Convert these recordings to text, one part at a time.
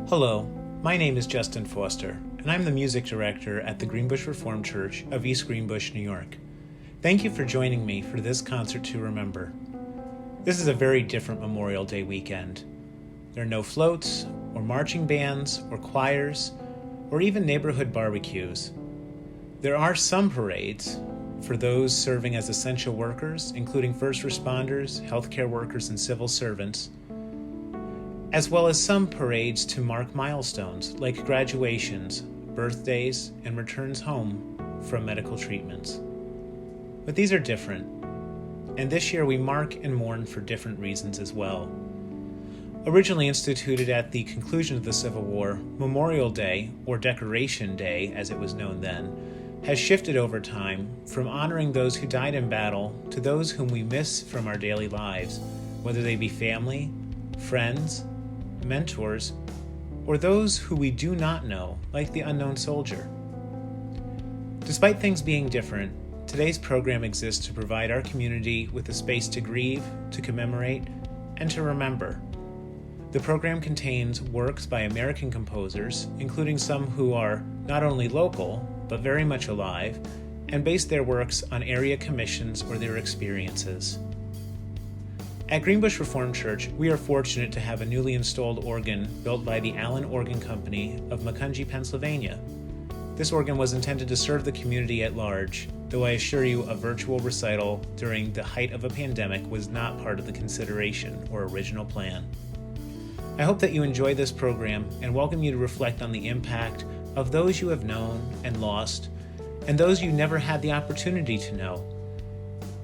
Hello, my name is Justin Foster, and I'm the music director at the Greenbush Reformed Church of East Greenbush, New York. Thank you for joining me for this concert to remember. This is a very different Memorial Day weekend. There are no floats, or marching bands, or choirs, or even neighborhood barbecues. There are some parades for those serving as essential workers, including first responders, healthcare workers, and civil servants, as well as some parades to mark milestones like graduations, birthdays, and returns home from medical treatments. But these are different, and this year we mark and mourn for different reasons as well. Originally instituted at the conclusion of the Civil War, Memorial Day, or Decoration Day as it was known then, has shifted over time from honoring those who died in battle to those whom we miss from our daily lives, whether they be family, friends, mentors, or those who we do not know, like the unknown soldier. Despite things being different, today's program exists to provide our community with a space to grieve, to commemorate, and to remember. The program contains works by American composers, including some who are not only local, but very much alive, and base their works on area commissions or their experiences. At Greenbush Reformed Church, we are fortunate to have a newly installed organ built by the Allen Organ Company of Macungie, Pennsylvania. This organ was intended to serve the community at large, though I assure you a virtual recital during the height of a pandemic was not part of the consideration or original plan. I hope that you enjoy this program and welcome you to reflect on the impact of those you have known and lost, and those you never had the opportunity to know,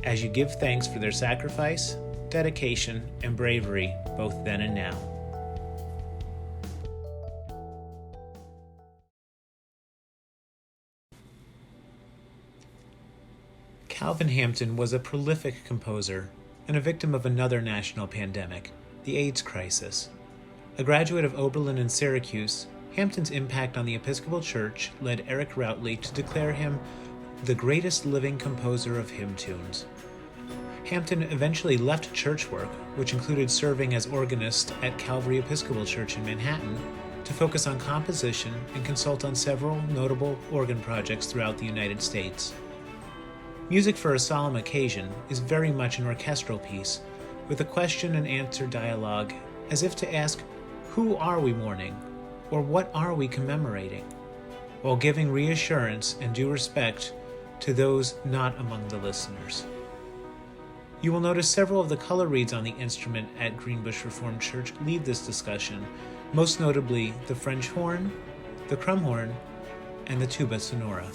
as you give thanks for their sacrifice, dedication, and bravery, both then and now. Calvin Hampton was a prolific composer and a victim of another national pandemic, the AIDS crisis. A graduate of Oberlin and Syracuse, Hampton's impact on the Episcopal Church led Eric Routley to declare him the greatest living composer of hymn tunes. Hampton eventually left church work, which included serving as organist at Calvary Episcopal Church in Manhattan, to focus on composition and consult on several notable organ projects throughout the United States. Music for a Solemn Occasion is very much an orchestral piece, with a question and answer dialogue, as if to ask, who are we mourning, or what are we commemorating, while giving reassurance and due respect to those not among the listeners. You will notice several of the color reeds on the instrument at Greenbush Reformed Church lead this discussion, most notably the French horn, the crumhorn, and the tuba sonora.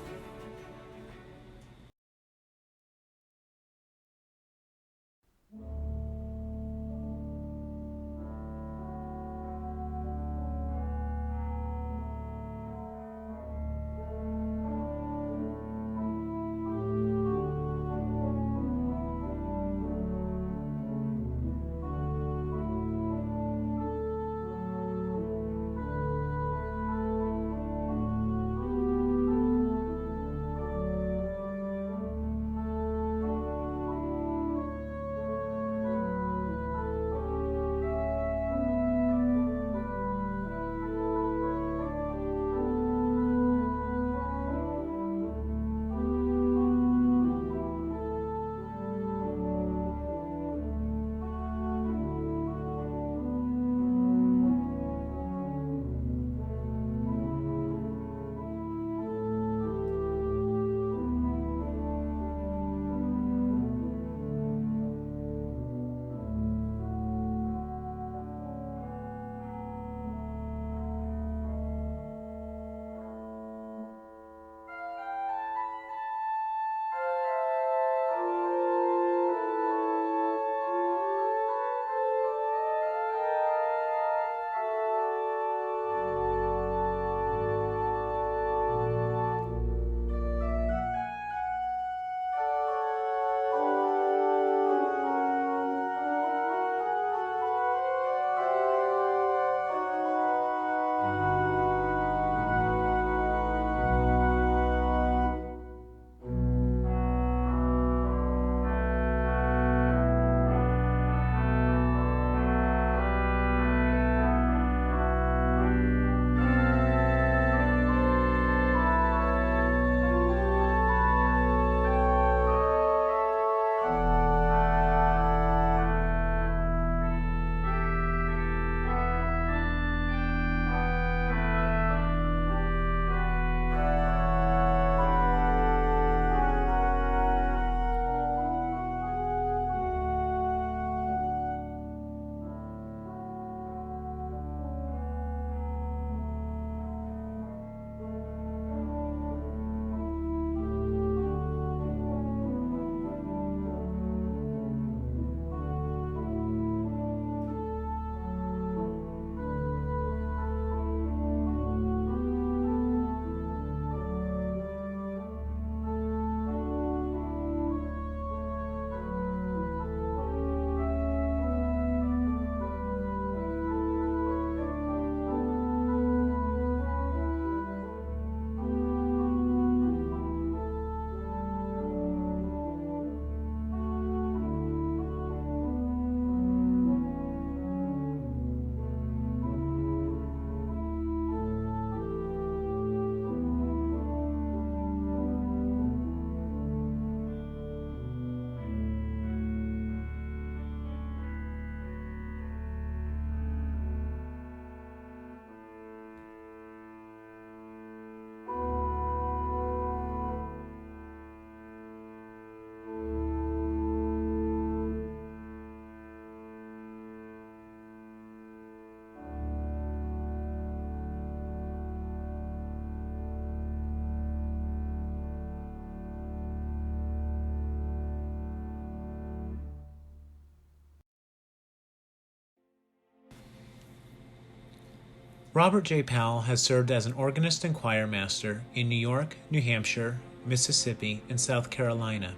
Robert J. Powell has served as an organist and choir master in New York, New Hampshire, Mississippi, and South Carolina,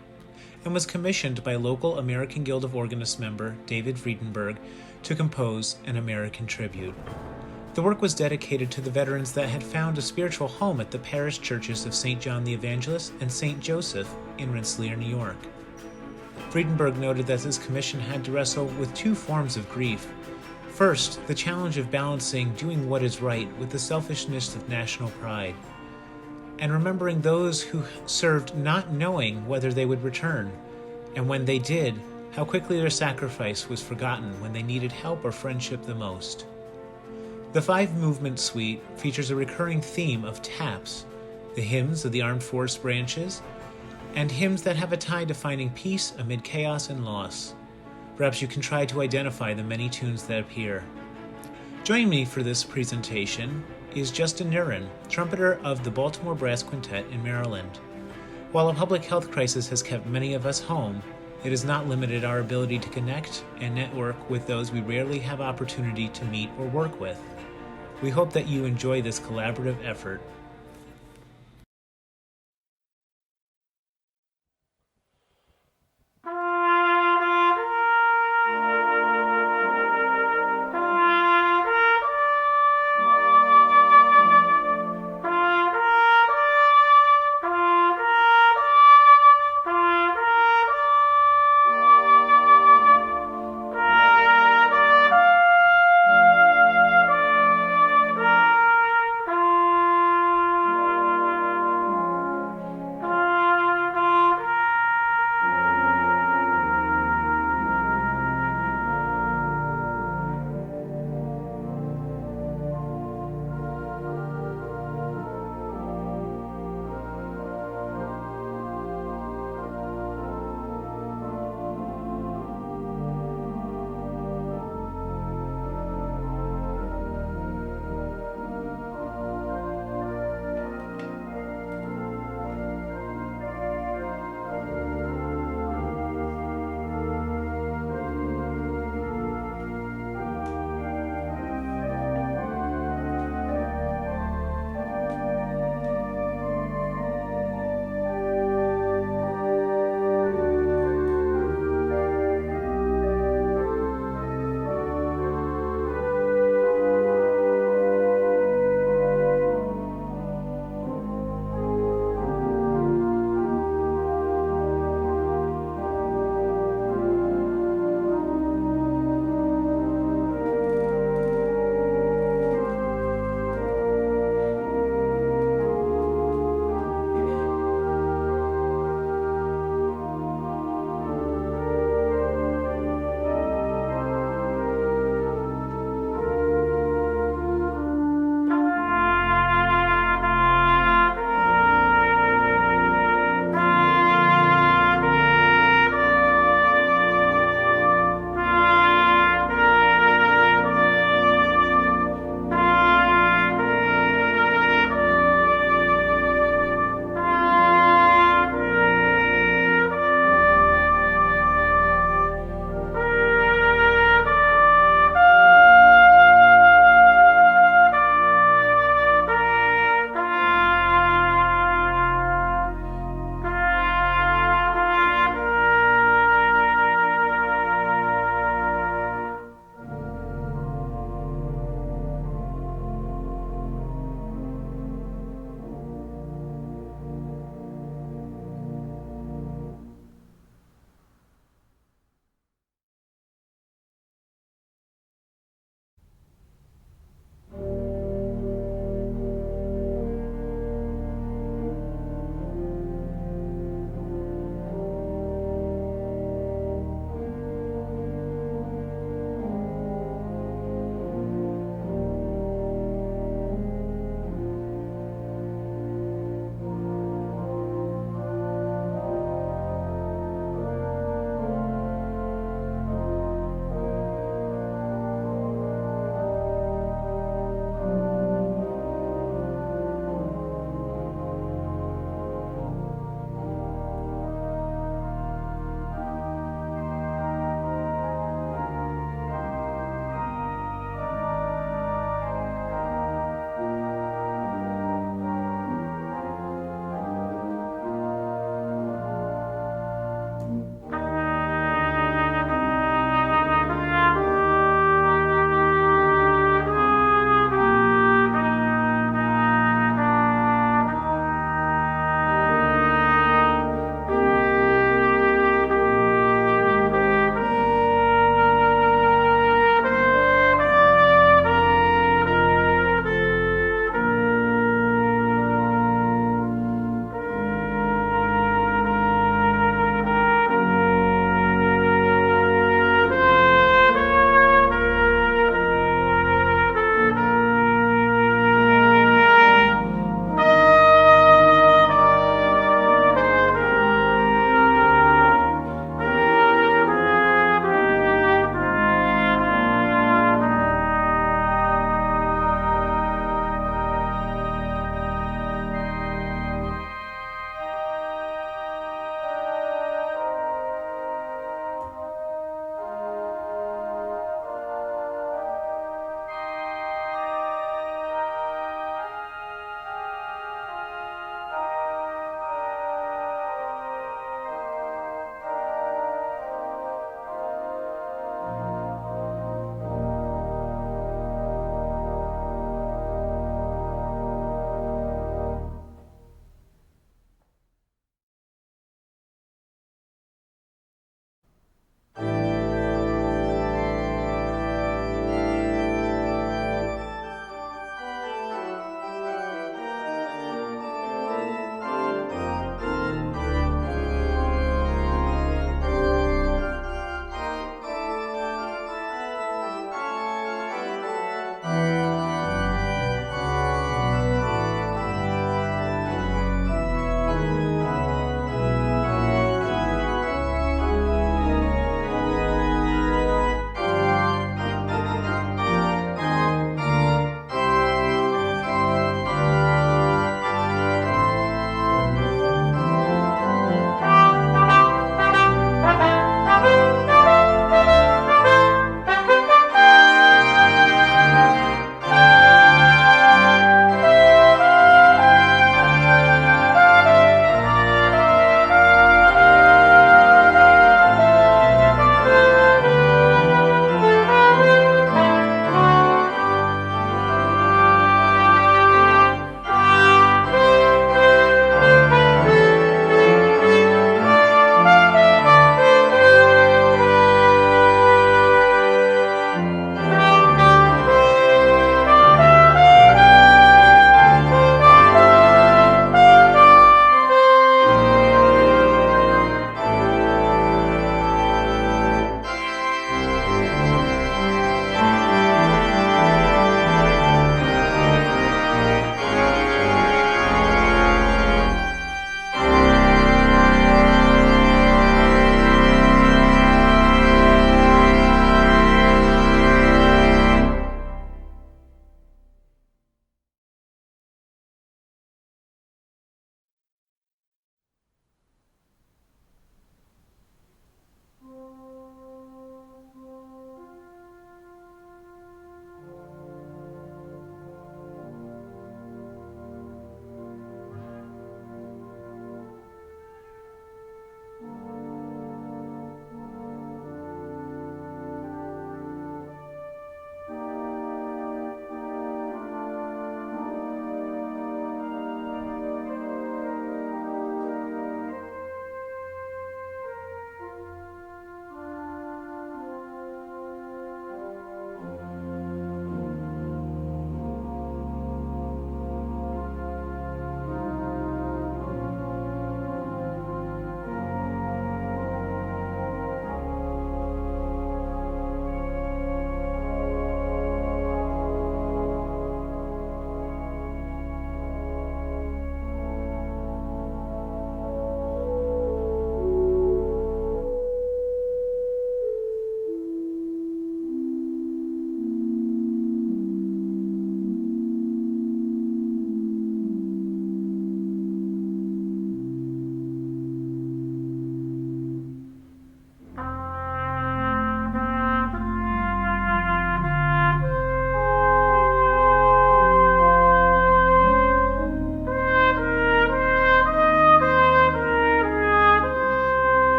and was commissioned by local American Guild of Organists member David Friedenberg to compose an American tribute. The work was dedicated to the veterans that had found a spiritual home at the parish churches of St. John the Evangelist and St. Joseph in Rensselaer, New York. Friedenberg noted that this commission had to wrestle with two forms of grief. First, the challenge of balancing doing what is right with the selfishness of national pride, and remembering those who served not knowing whether they would return, and when they did, how quickly their sacrifice was forgotten when they needed help or friendship the most. The five-movement suite features a recurring theme of taps, the hymns of the armed force branches, and hymns that have a tie to finding peace amid chaos and loss. Perhaps you can try to identify the many tunes that appear. Joining me for this presentation is Justan Nurin, trumpeter of the Baltimore Brass Quintet in Maryland. While a public health crisis has kept many of us home, it has not limited our ability to connect and network with those we rarely have opportunity to meet or work with. We hope that you enjoy this collaborative effort.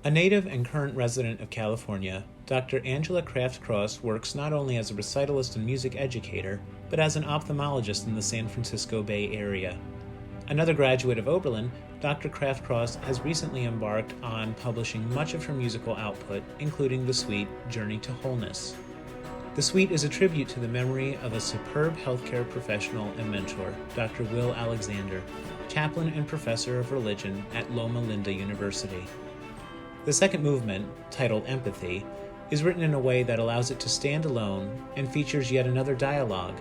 A native and current resident of California, Dr. Angela Kraft-Cross works not only as a recitalist and music educator, but as an ophthalmologist in the San Francisco Bay Area. Another graduate of Oberlin, Dr. Kraft-Cross has recently embarked on publishing much of her musical output, including the suite Journey to Wholeness. The suite is a tribute to the memory of a superb healthcare professional and mentor, Dr. Will Alexander, chaplain and professor of religion at Loma Linda University. The second movement, titled Empathy, is written in a way that allows it to stand alone and features yet another dialogue,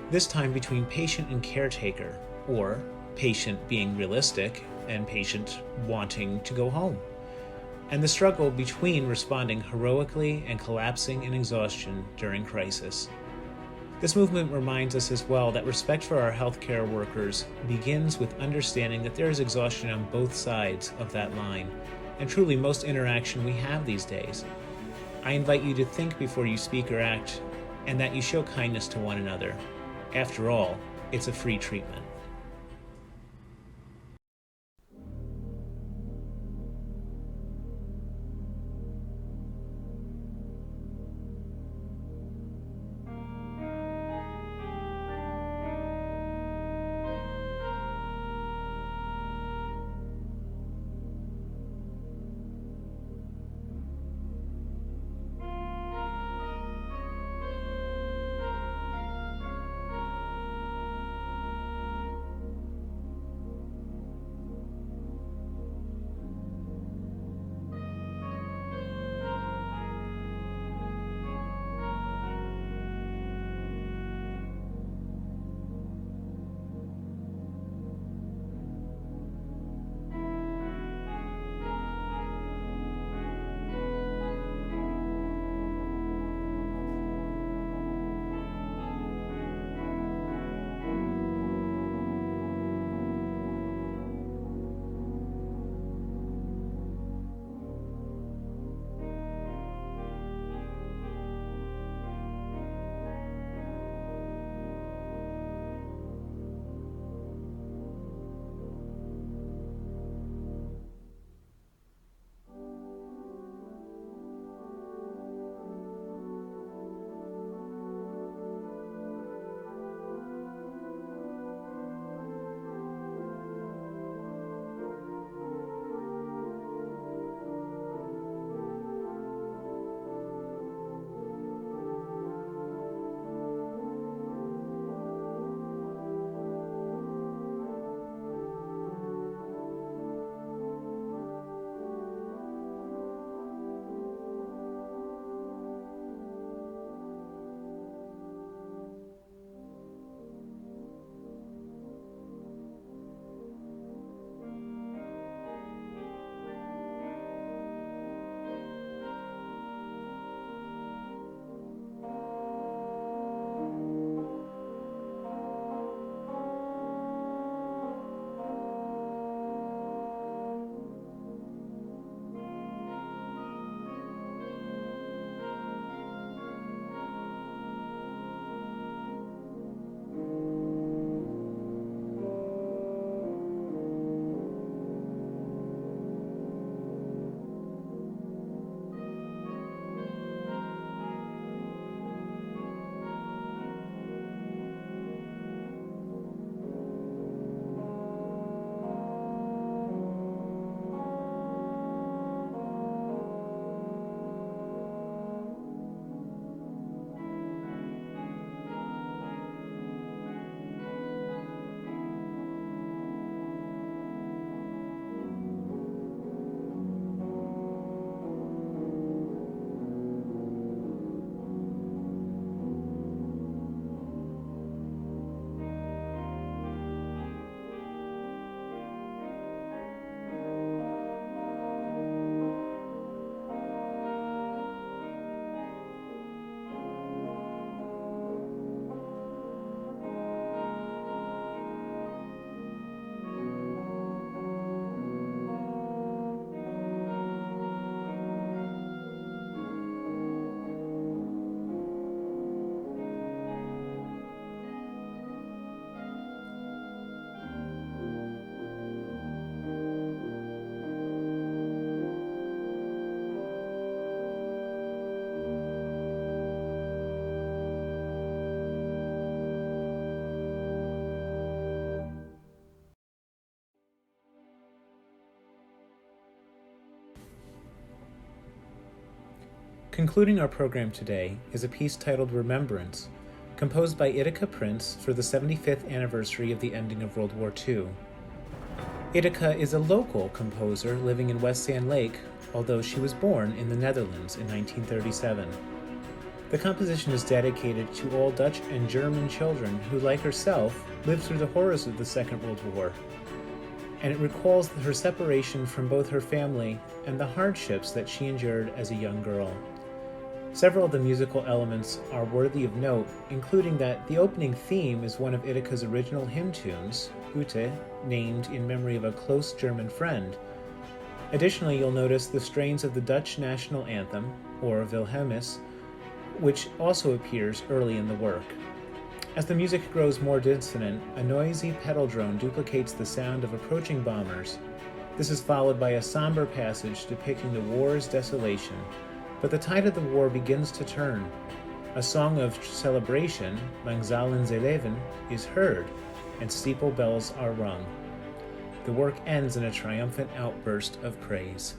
this time between patient and caretaker, or patient being realistic and patient wanting to go home, and the struggle between responding heroically and collapsing in exhaustion during crisis. This movement reminds us as well that respect for our healthcare workers begins with understanding that there is exhaustion on both sides of that line, and truly most interaction we have these days. I invite you to think before you speak or act, and that you show kindness to one another. After all, it's a free treatment. Concluding our program today is a piece titled Remembrance, composed by Idika Prince for the 75th anniversary of the ending of World War II. Idika is a local composer living in West Sand Lake, although she was born in the Netherlands in 1937. The composition is dedicated to all Dutch and German children who, like herself, lived through the horrors of the Second World War, and it recalls her separation from both her family and the hardships that she endured as a young girl. Several of the musical elements are worthy of note, including that the opening theme is one of Idika's original hymn tunes, Ute, named in memory of a close German friend. Additionally, you'll notice the strains of the Dutch national anthem, or Wilhelmus, which also appears early in the work. As the music grows more dissonant, a noisy pedal drone duplicates the sound of approaching bombers. This is followed by a somber passage depicting the war's desolation, but the tide of the war begins to turn. A song of celebration, Lang zullen ze leven, is heard, and steeple bells are rung. The work ends in a triumphant outburst of praise.